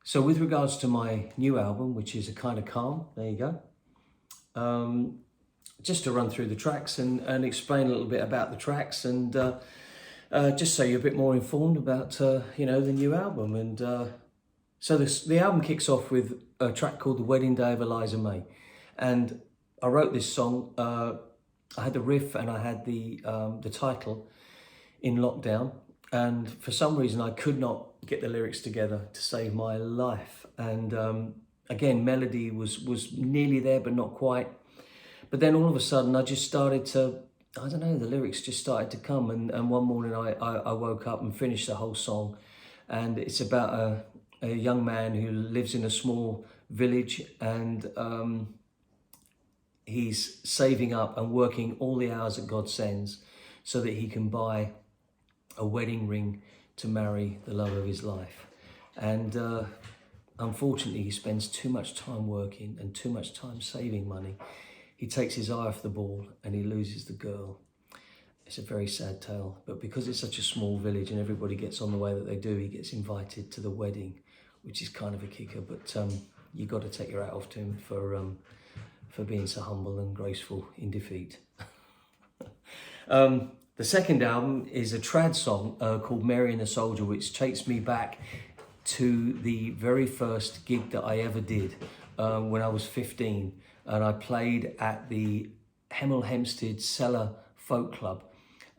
So with regards to my new album, which is a kind of calm, there you go. Just to run through the tracks and explain a little bit about the tracks and just so you're a bit more informed about, the new album. And so the album kicks off with a track called The Wedding Day of Eliza May. And I wrote this song, I had the riff and I had the title in lockdown. And for some reason, I could not get the lyrics together to save my life. And again, melody was nearly there, but not quite. But then all of a sudden, I just started to, I don't know, the lyrics just started to come. And one morning, I woke up and finished the whole song. And it's about a young man who lives in a small village, and he's saving up and working all the hours that God sends so that he can buy a wedding ring to marry the love of his life. And unfortunately, he spends too much time working and too much time saving money. He takes his eye off the ball and he loses the girl. It's a very sad tale, but because it's such a small village and everybody gets on the way that they do, he gets invited to the wedding, which is kind of a kicker. But you got to take your hat off to him for being so humble and graceful in defeat. The second album is a trad song called Mary and the Soldier, which takes me back to the very first gig that I ever did when I was 15. And I played at the Hemel Hempstead Cellar Folk Club.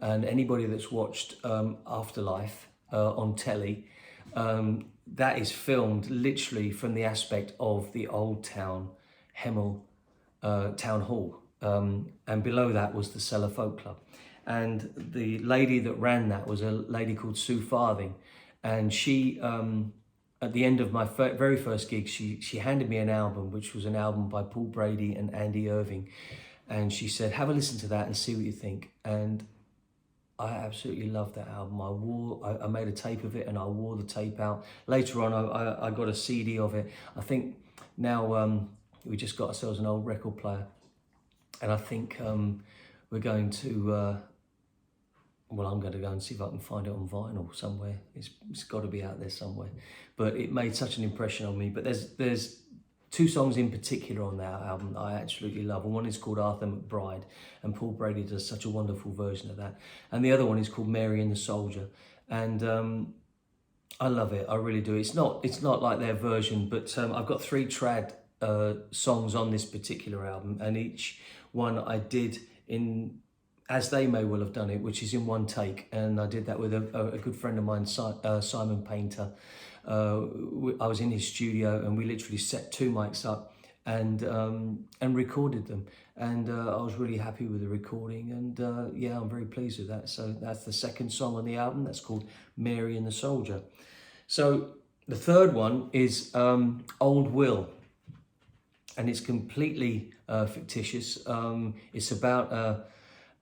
And anybody that's watched Afterlife on telly, that is filmed literally from the aspect of the old town Hemel Town Hall. And below that was the Cellar Folk Club. And the lady that ran that was a lady called Sue Farthing. And she, at the end of my very first gig, she handed me an album, which was an album by Paul Brady and Andy Irving. And she said, have a listen to that and see what you think. And I absolutely loved that album. I made a tape of it and I wore the tape out. Later on, I got a CD of it. I think now we just got ourselves an old record player. And I think we're going to, I'm going to go and see if I can find it on vinyl somewhere. It's got to be out there somewhere. But it made such an impression on me. But there's two songs in particular on that album that I absolutely love. And one is called Arthur McBride, and Paul Brady does such a wonderful version of that. And the other one is called Mary and the Soldier. And I love it, I really do. It's not like their version, but I've got 3 trad songs on this particular album, and each one I did in, as they may well have done it, which is in one take. And I did that with a good friend of mine, Simon Painter. I was in his studio and we literally set 2 mics up and recorded them. And I was really happy with the recording, and yeah, I'm very pleased with that. So that's the second song on the album. That's called Mary and the Soldier. So the third one is Old Will, and it's completely fictitious. It's about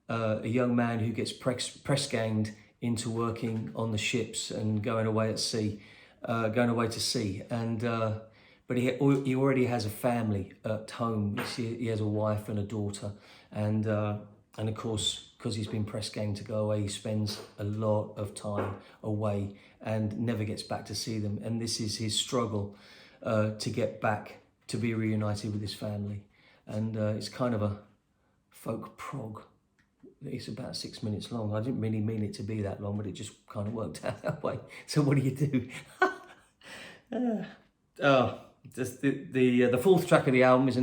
a young man who gets press ganged into working on the ships and going away to sea, and but he already has a family at home. He has a wife and a daughter, and of course, because he's been press ganged to go away, he spends a lot of time away and never gets back to see them. And this is his struggle to get back to be reunited with his family, and it's kind of a folk prog. It's about 6 minutes long. I didn't really mean it to be that long, but it just kind of worked out that way. So what do you do? The fourth track of the album is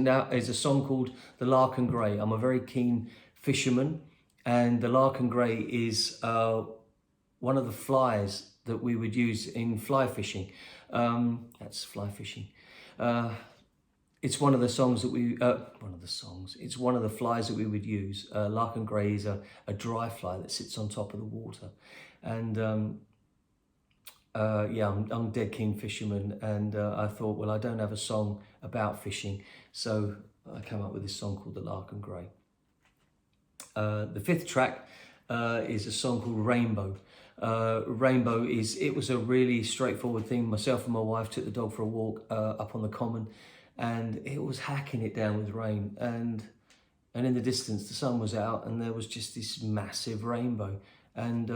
a song called The Lark and Grey. I'm a very keen fisherman, and the lark and grey is one of the flies that we would use in fly fishing. That's fly fishing. It's one of the songs that it's one of the flies that we would use. Lark and grey is a dry fly that sits on top of the water. And yeah, I'm a dead keen fisherman, and I thought, well, I don't have a song about fishing, so I came up with this song called The Lark and Grey. The fifth track is a song called Rainbow. Rainbow was a really straightforward thing. Myself and my wife took the dog for a walk up on the common, and it was hacking it down with rain, and in the distance the sun was out and there was just this massive rainbow, and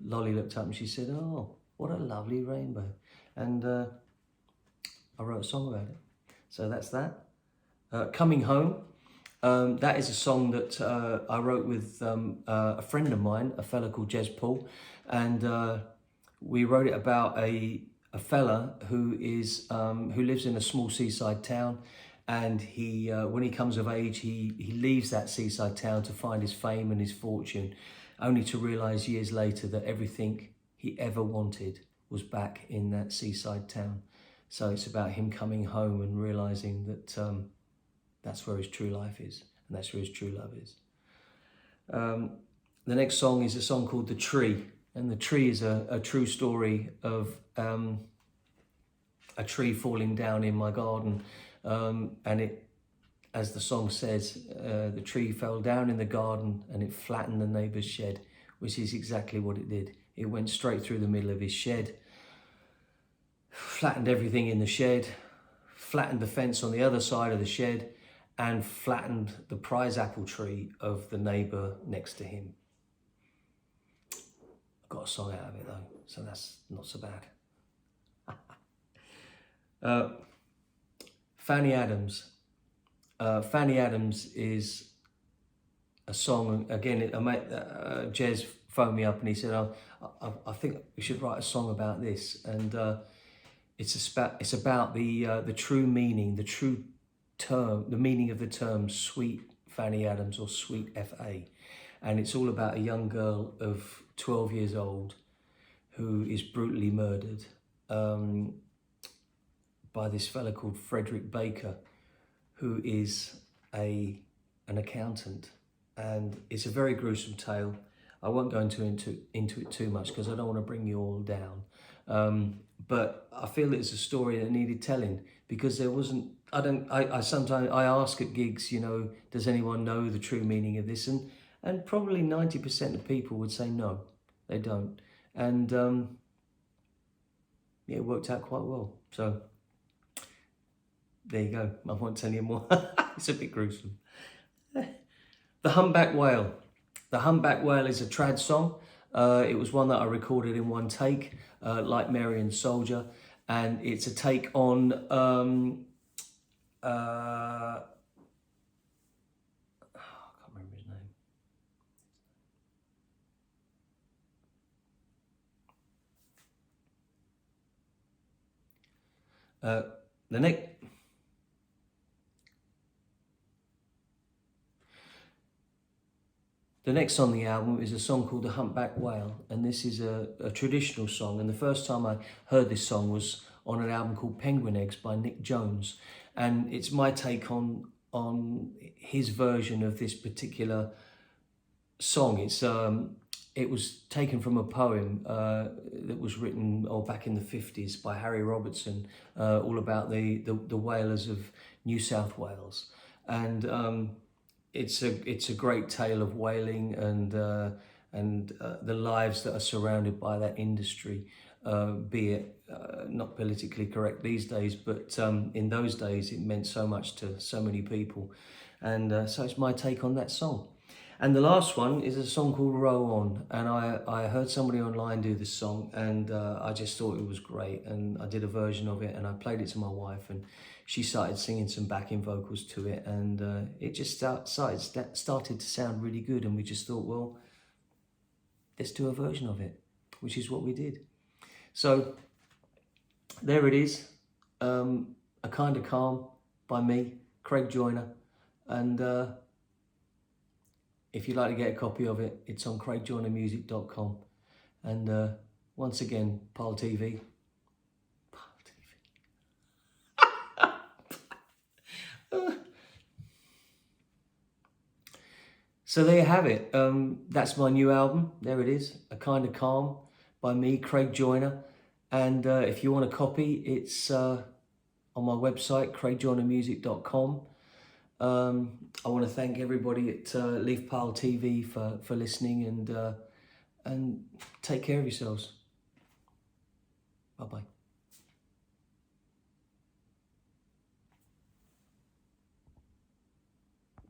Lolly looked up and she said, "Oh, what a lovely rainbow." And I wrote a song about it. So that's that. Coming Home. That is a song that I wrote with a friend of mine, a fella called Jez Paul, and we wrote it about a fella who is who lives in a small seaside town, and he when he comes of age, he leaves that seaside town to find his fame and his fortune, only to realise years later that everything he ever wanted was back in that seaside town. So it's about him coming home and realising that that's where his true life is, and that's where his true love is. The next song is a song called The Tree, and The Tree is a true story of a tree falling down in my garden, and it, as the song says, the tree fell down in the garden and it flattened the neighbour's shed, which is exactly what it did. It went straight through the middle of his shed, flattened everything in the shed, flattened the fence on the other side of the shed, and flattened the prize apple tree of the neighbour next to him. I got a song out of it though, so that's not so bad. Fanny Adams. Fanny Adams is a song, again, Jez phoned me up and he said, I think we should write a song about this. And it's about the true meaning, the true term, the meaning of the term Sweet Fanny Adams, or Sweet FA. And it's all about a young girl of 12 years old who is brutally murdered by this fella called Frederick Baker, who is an accountant. And it's a very gruesome tale. I won't go into it too much because I don't want to bring you all down. But I feel it's a story that needed telling, because there wasn't, I sometimes ask at gigs, you know, does anyone know the true meaning of this? And probably 90% of people would say no, they don't. And yeah, it worked out quite well. So there you go. I won't tell you more. It's a bit gruesome. The Humpback Whale. The Humpback Whale is a trad song. It was one that I recorded in one take, like Mary and the Soldier, and it's a take on I can't remember his name. The next on the album is a song called The Humpback Whale, and this is a traditional song, and the first time I heard this song was on an album called Penguin Eggs by Nick Jones, and it's my take on his version of this particular song. It was taken from a poem that was written back in the 50s by Harry Robertson, all about the whalers of New South Wales, and it's a great tale of whaling and the lives that are surrounded by that industry, be it not politically correct these days, but in those days it meant so much to so many people, and so it's my take on that song. And the last one is a song called Row On, and I heard somebody online do this song, and I just thought it was great, and I did a version of it, and I played it to my wife, and she started singing some backing vocals to it, and it just started to sound really good, and we just thought, well, let's do a version of it, which is what we did. So there it is, A Kind of Calm by me, Craig Joyner, and if you'd like to get a copy of it, it's on craigjoynermusic.com. And once again, Pal TV. So there you have it. That's my new album. There it is, A Kind of Calm by me, Craig Joyner. And if you want a copy, it's on my website, craigjoynermusic.com. I want to thank everybody at Leaf Pal TV for listening, and take care of yourselves. Bye-bye.